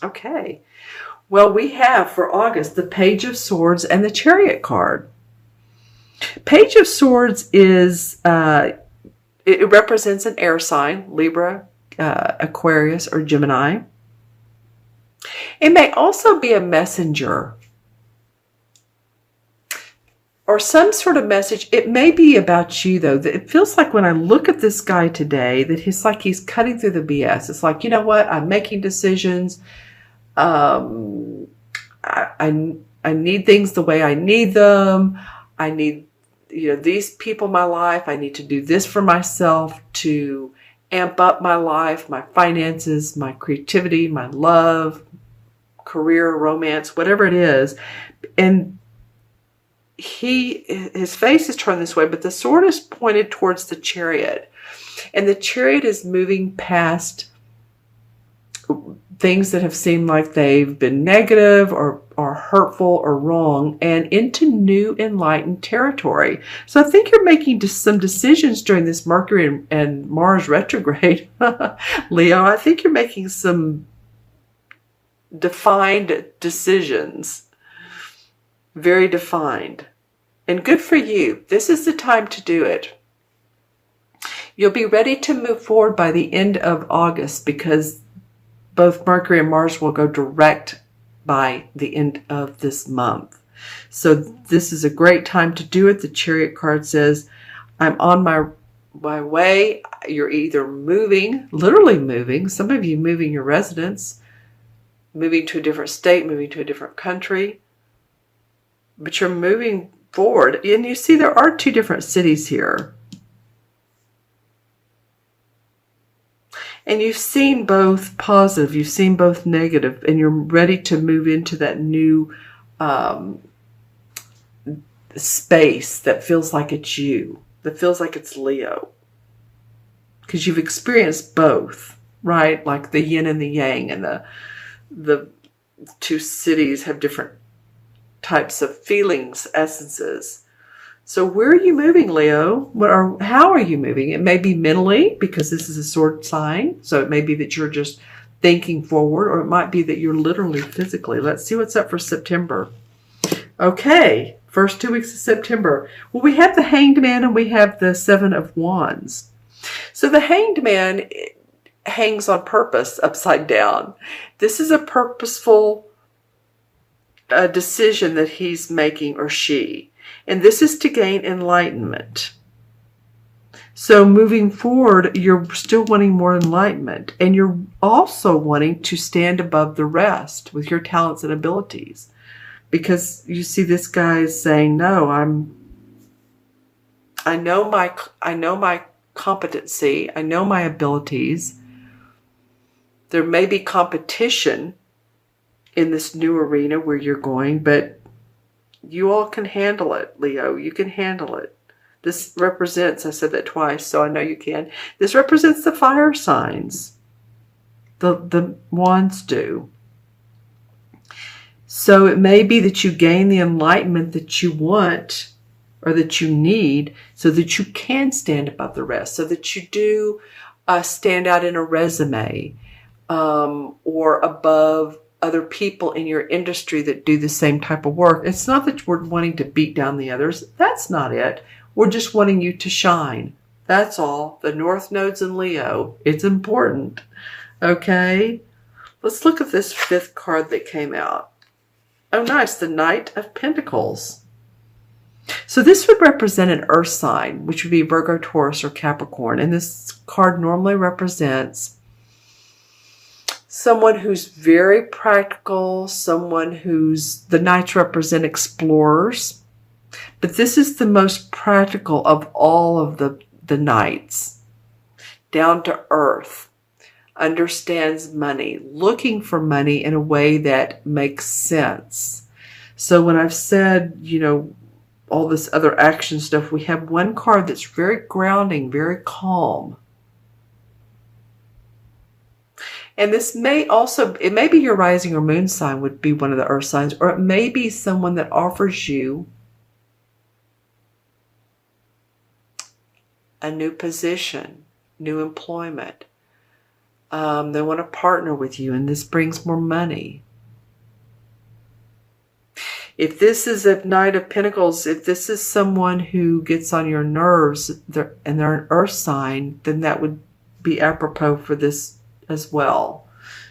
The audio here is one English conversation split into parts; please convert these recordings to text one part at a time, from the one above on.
Okay. Well, we have for August the Page of Swords and the Chariot card. Page of Swords is, it represents an air sign, Libra, Aquarius, or Gemini. It may also be a messenger or some sort of message. It may be about you, though. It feels like when I look at this guy today that he's cutting through the BS. It's like, you know what? I'm making decisions. Um, I need things the way I need them. I need, these people in my life. I need to do this for myself to amp up my life, my finances, my creativity, my love, career, romance, whatever it is. And his face is turned this way, but the sword is pointed towards the Chariot. And the Chariot is moving past things that have seemed like they've been negative or hurtful or wrong, and into new enlightened territory. So I think you're making some decisions during this Mercury and Mars retrograde, Leo. I think you're making some defined decisions, very defined, and good for you. This is the time to do it. You'll be ready to move forward by the end of August, because both Mercury and Mars will go direct by the end of this month. So this is a great time to do it. The Chariot card says, I'm on my way. You're either moving, literally moving, some of you moving your residence, moving to a different state, moving to a different country, but you're moving forward. And you see there are two different cities here. And you've seen both positive, you've seen both negative, and you're ready to move into that new space that feels like it's you, that feels like it's Leo. Because you've experienced both, right? Like the yin and the yang, and the two cities have different types of feelings, essences. So where are you moving, Leo? How are you moving? It may be mentally, because this is a sword sign. So it may be that you're just thinking forward, or it might be that you're literally physically. Let's see what's up for September. Okay, first 2 weeks of September. Well, we have the Hanged Man and we have the Seven of Wands. So the Hanged Man hangs on purpose upside down. This is a purposeful decision that he's making, or she. And this is to gain enlightenment. So moving forward, you're still wanting more enlightenment. And you're also wanting to stand above the rest with your talents and abilities. Because you see this guy is saying, no, I know my competency. I know my abilities. There may be competition in this new arena where you're going, but you all can handle it, Leo. You can handle it. This represents, I said that twice, so I know you can. This represents the fire signs. The wands do. So it may be that you gain the enlightenment that you want, or that you need, so that you can stand above the rest, so that you do stand out in a resume, or above other people in your industry that do the same type of work. It's not that we're wanting to beat down the others. That's not it. We're just wanting you to shine. That's all. The North Node's in Leo. It's important. Okay? Let's look at this fifth card that came out. Oh, nice. The Knight of Pentacles. So this would represent an earth sign, which would be Virgo, Taurus, or Capricorn. And this card normally represents someone who's very practical, the Knights represent explorers. But this is the most practical of all of the Knights. Down to earth, understands money, looking for money in a way that makes sense. So when I've said, all this other action stuff, we have one card that's very grounding, very calm. And this may also, it may be your rising or moon sign would be one of the earth signs, or it may be someone that offers you a new position, new employment, They want to partner with you, and this brings more money. If this is a Knight of Pentacles, if this is someone who gets on your nerves and they're an earth sign, then that would be apropos for this as well.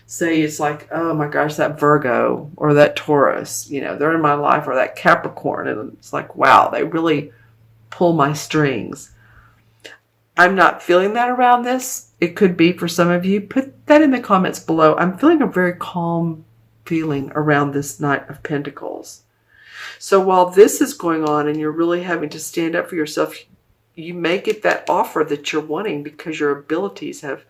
Say it's like, oh my gosh, that Virgo or that Taurus, they're in my life, or that Capricorn. And it's like, wow, they really pull my strings. I'm not feeling that around this. It could be for some of you. Put that in the comments below. I'm feeling a very calm feeling around this Knight of Pentacles. So while this is going on and you're really having to stand up for yourself, you may get that offer that you're wanting because your abilities have,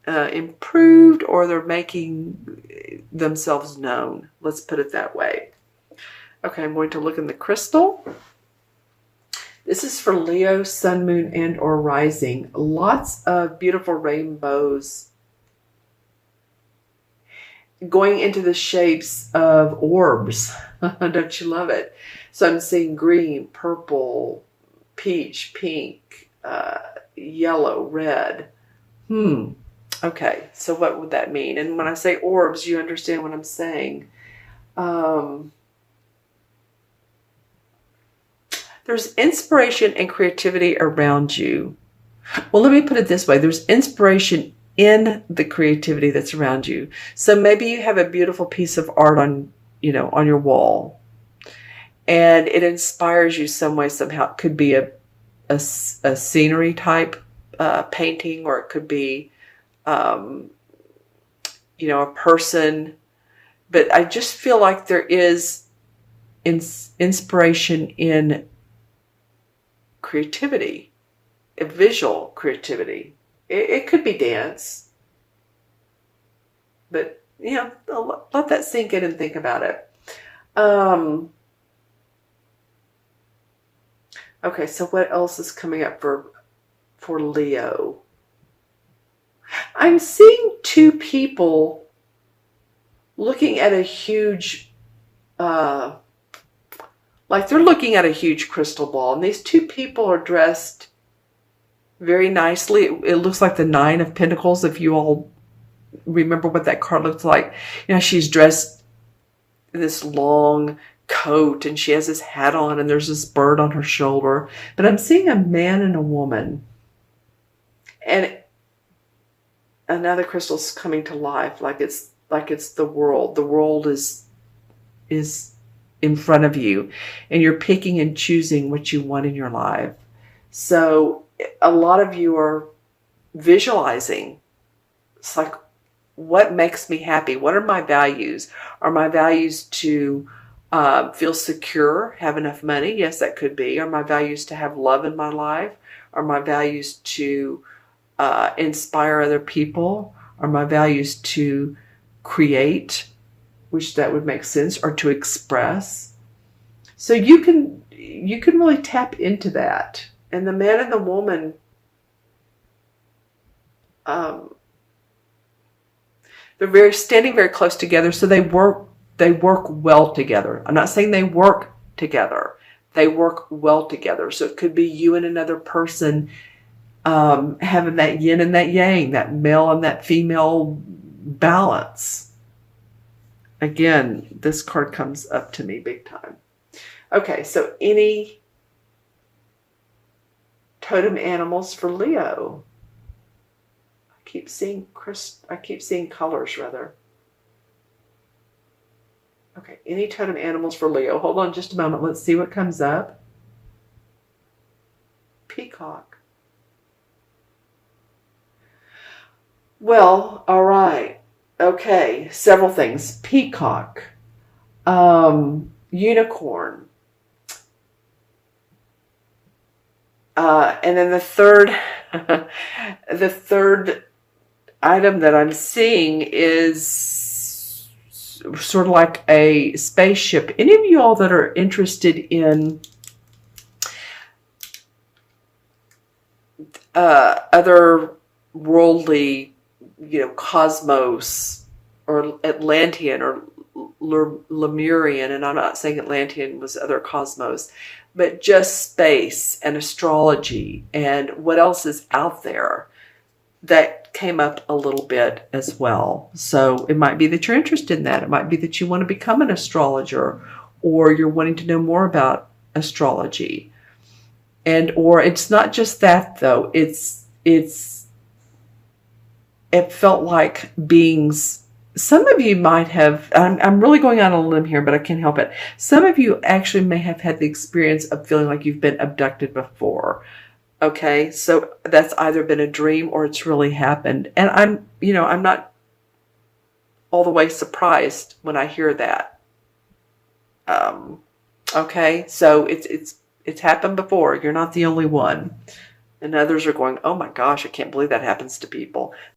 improved, or they're making themselves known. Let's put it that way. Okay, I'm going to look in the crystal. This is for Leo, Sun, Moon, and or Rising. Lots of beautiful rainbows going into the shapes of orbs. Don't you love it? So I'm seeing green, purple, peach, pink, yellow, red. Okay, so what would that mean? And when I say orbs, you understand what I'm saying. There's inspiration and creativity around you. Well, let me put it this way. There's inspiration in the creativity that's around you. So maybe you have a beautiful piece of art on your wall, and it inspires you some way, somehow. It could be a scenery type painting, or it could be, a person. But I just feel like there is inspiration in creativity, visual creativity. It could be dance, but let that sink in and think about it. Okay, so what else is coming up for Leo? I'm seeing two people looking at a huge, like they're looking at a huge crystal ball, and these two people are dressed very nicely. It looks like the Nine of Pentacles, if you all remember what that card looks like. She's dressed in this long coat, and she has this hat on, and there's this bird on her shoulder. But I'm seeing a man and a woman, and another crystal's coming to life, like it's the world. The world is in front of you, and you're picking and choosing what you want in your life. So a lot of you are visualizing. It's like, what makes me happy? What are my values? Are my values to feel secure, have enough money? Yes, that could be. Are my values to have love in my life? Are my values to inspire other people? Are my values to create, which that would make sense, or to express? So you can really tap into that. And the man and the woman, they're standing very close together, so they work well together. I'm not saying they work together. They work well together. So it could be you and another person having that yin and that yang, that male and that female balance. Again, this card comes up to me big time. Okay, so any totem animals for Leo? I keep seeing colors, rather. Okay, any totem animals for Leo? Hold on just a moment. Let's see what comes up. Peacock. Well, all right. Okay, several things. Peacock. Unicorn. And then the third item that I'm seeing is sort of like a spaceship. Any of you all that are interested in other worldly, cosmos or Atlantean or Lemurian, and I'm not saying Atlantean was other cosmos, but just space and astrology and what else is out there. that came up a little bit as well. So it might be that you're interested in that. It might be that you want to become an astrologer, or you're wanting to know more about astrology. And or it's not just that though. It felt like beings. Some of you might have, I'm really going on a limb here, but I can't help it. Some of you actually may have had the experience of feeling like you've been abducted before. Okay, so that's either been a dream or it's really happened. And I'm not all the way surprised when I hear that. Okay, so it's happened before. You're not the only one. And others are going, oh my gosh, I can't believe that happens to people.